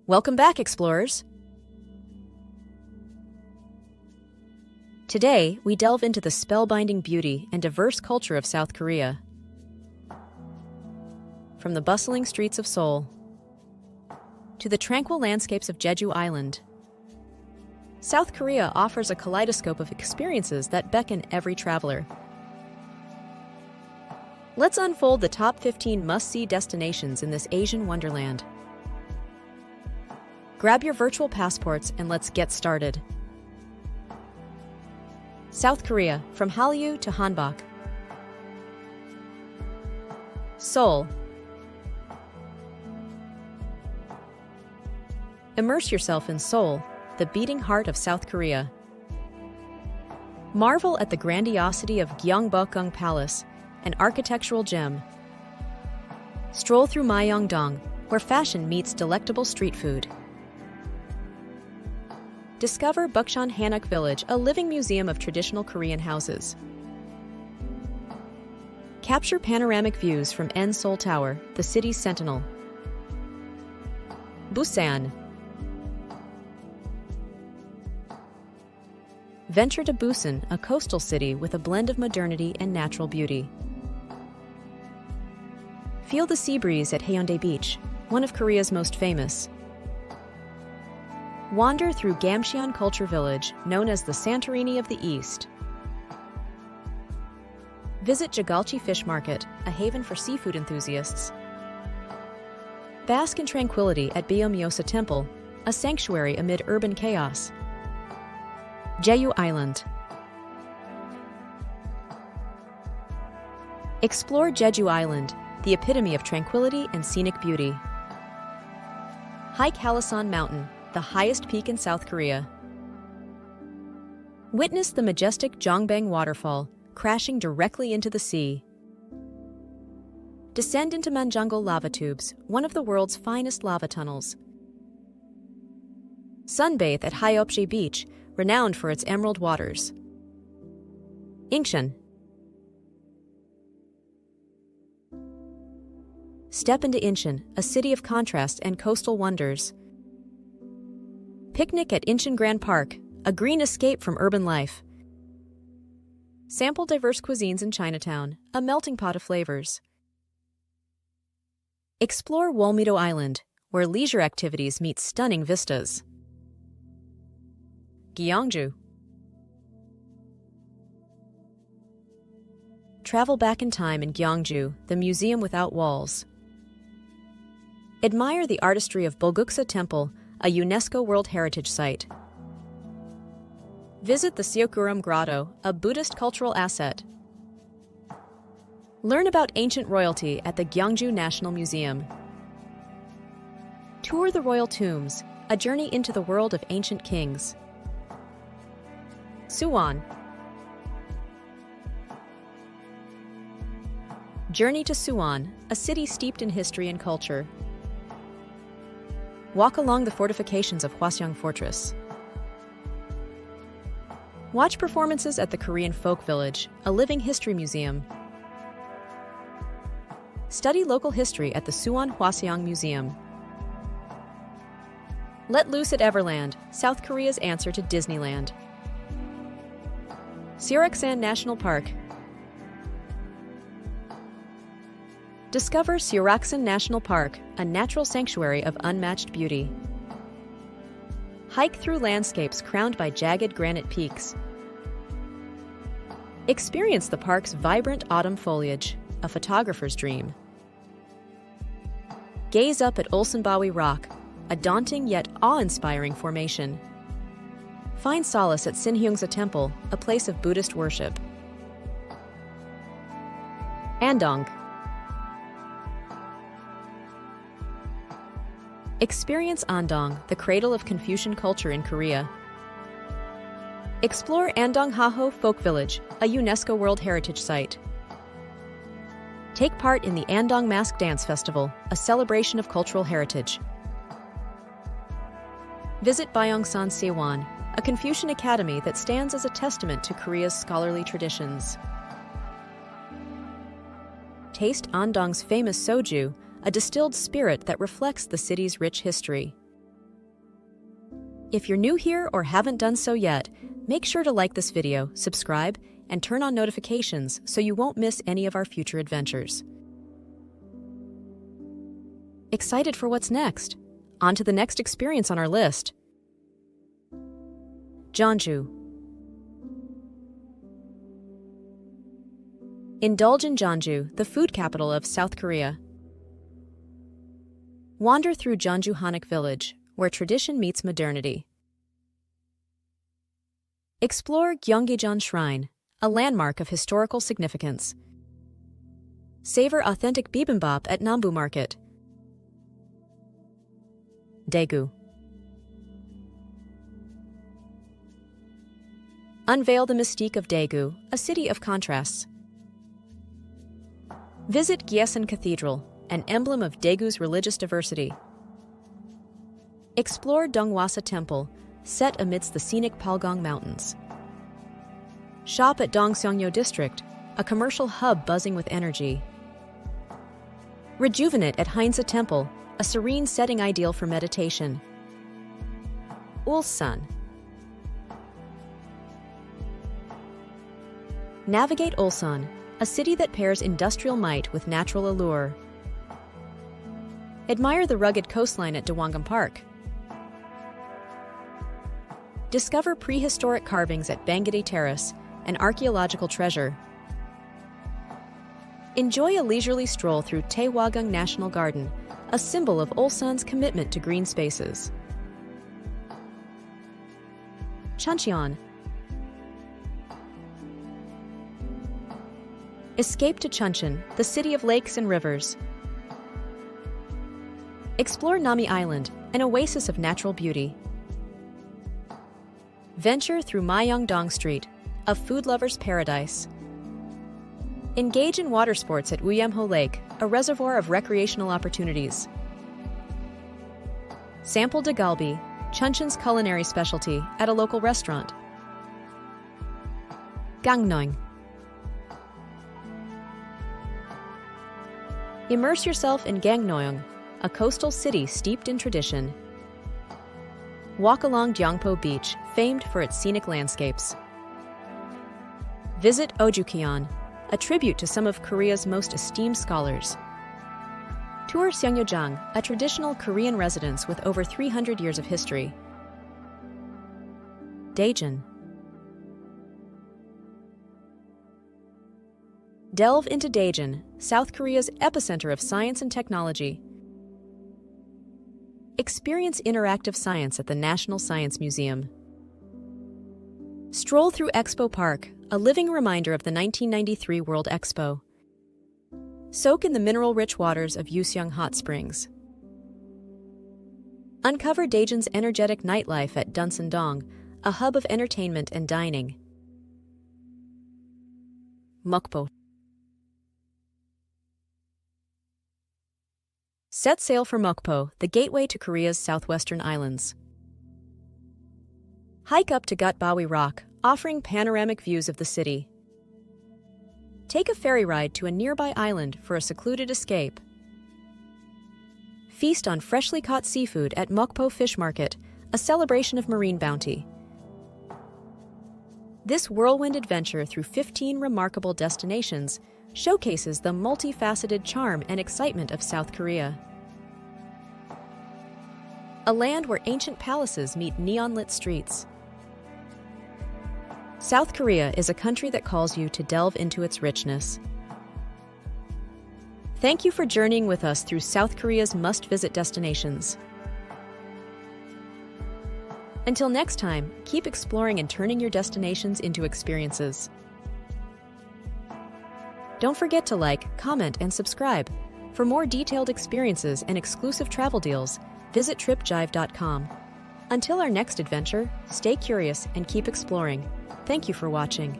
Welcome back, explorers! Today, we delve into the spellbinding beauty and diverse culture of South Korea. From the bustling streets of Seoul to the tranquil landscapes of Jeju Island, South Korea offers a kaleidoscope of experiences that beckon every traveler. Let's unfold the top 15 must-see destinations in this Asian wonderland. Grab your virtual passports and let's get started. South Korea, from Hallyu to Hanbok. Seoul. Immerse yourself in Seoul, the beating heart of South Korea. Marvel at the grandiosity of Gyeongbokgung Palace, an architectural gem. Stroll through Myeongdong, where fashion meets delectable street food. Discover Busan Hanok Village, a living museum of traditional Korean houses. Capture panoramic views from Seoul Tower, the city's sentinel. Busan. Venture to Busan, a coastal city with a blend of modernity and natural beauty. Feel the sea breeze at Haeundae Beach, one of Korea's most famous. Wander through Gamcheon Culture Village, known as the Santorini of the East. Visit Jagalchi Fish Market, a haven for seafood enthusiasts. Bask in tranquility at Byeomyosa Temple, a sanctuary amid urban chaos. Jeju Island. Explore Jeju Island, the epitome of tranquility and scenic beauty. Hike Hallasan Mountain, the highest peak in South Korea. Witness the majestic Jongbang Waterfall, crashing directly into the sea. Descend into Manjungal lava tubes, one of the world's finest lava tunnels. Sunbathe at Hyeopje Beach, renowned for its emerald waters. Incheon. Step into Incheon, a city of contrast and coastal wonders. Picnic at Incheon Grand Park, a green escape from urban life. Sample diverse cuisines in Chinatown, a melting pot of flavors. Explore Wolmido Island, where leisure activities meet stunning vistas. Gyeongju. Travel back in time in Gyeongju, the museum without walls. Admire the artistry of Bulguksa Temple, a UNESCO World Heritage Site. Visit the Seokguram Grotto, a Buddhist cultural asset. Learn about ancient royalty at the Gyeongju National Museum. Tour the royal tombs, a journey into the world of ancient kings. Suwon. Journey to Suwon, a city steeped in history and culture. Walk along the fortifications of Hwaseong Fortress. Watch performances at the Korean Folk Village, a living history museum. Study local history at the Suwon Hwaseong Museum. Let loose at Everland, South Korea's answer to Disneyland. Seoraksan National Park. Discover Seoraksan National Park, a natural sanctuary of unmatched beauty. Hike through landscapes crowned by jagged granite peaks. Experience the park's vibrant autumn foliage, a photographer's dream. Gaze up at Ulsanbawi Rock, a daunting yet awe-inspiring formation. Find solace at Sinhyungsa Temple, a place of Buddhist worship. Andong. Experience Andong, the cradle of Confucian culture in Korea. Explore Andong Haho Folk Village, a UNESCO World Heritage Site. Take part in the Andong Mask Dance Festival, a celebration of cultural heritage. Visit Byeongsan Sewon, a Confucian academy that stands as a testament to Korea's scholarly traditions. Taste Andong's famous soju, a distilled spirit that reflects the city's rich history. If you're new here or haven't done so yet, make sure to like this video, subscribe, and turn on notifications so you won't miss any of our future adventures. Excited for what's next? On to the next experience on our list. Jeonju. Indulge in Jeonju, the food capital of South Korea. Wander through Jeonju Hanok Village, where tradition meets modernity. Explore Gyeongju Shrine, a landmark of historical significance. Savor authentic bibimbap at Nambu Market. Daegu. Unveil the mystique of Daegu, a city of contrasts. Visit Gyeosan Cathedral, an emblem of Daegu's religious diversity. Explore Dongwasa Temple, set amidst the scenic Palgong Mountains. Shop at Dongseongyo District, a commercial hub buzzing with energy. Rejuvenate at Heinsa Temple, a serene setting ideal for meditation. Ulsan. Navigate Ulsan, a city that pairs industrial might with natural allure. Admire the rugged coastline at Dawangam Park. Discover prehistoric carvings at Bangade Terrace, an archaeological treasure. Enjoy a leisurely stroll through Tailor-Made National Garden, a symbol of Ulsan's commitment to green spaces. Incheon. Escape to Incheon, the city of lakes and rivers. Explore Nami Island, an oasis of natural beauty. Venture through Myeongdong Street, a food lover's paradise. Engage in water sports at Uyemho Lake, a reservoir of recreational opportunities. Sample dagalbi, Incheon's culinary specialty, at a local restaurant. Gangneung. Immerse yourself in Gangneung, a coastal city steeped in tradition. Walk along Gyeongpo Beach, famed for its scenic landscapes. Visit Ojukyeon, a tribute to some of Korea's most esteemed scholars. Tour Seongyojang, a traditional Korean residence with over 300 years of history. Daejeon. Delve into Daejeon, South Korea's epicenter of science and technology. Experience interactive science at the National Science Museum. Stroll through Expo Park, a living reminder of the 1993 World Expo. Soak in the mineral-rich waters of Useong Hot Springs. Uncover Daejeon's energetic nightlife at Dunsan-dong, a hub of entertainment and dining. Mokpo. Set sail for Mokpo, the gateway to Korea's southwestern islands. Hike up to Gutbawi Rock, offering panoramic views of the city. Take a ferry ride to a nearby island for a secluded escape. Feast on freshly caught seafood at Mokpo Fish Market, a celebration of marine bounty. This whirlwind adventure through 15 remarkable destinations showcases the multifaceted charm and excitement of South Korea. A land where ancient palaces meet neon-lit streets. South Korea is a country that calls you to delve into its richness. Thank you for journeying with us through South Korea's must-visit destinations. Until next time, keep exploring and turning your destinations into experiences. Don't forget to like, comment, and subscribe. For more detailed experiences and exclusive travel deals, visit TripJive.com. Until our next adventure, stay curious and keep exploring. Thank you for watching.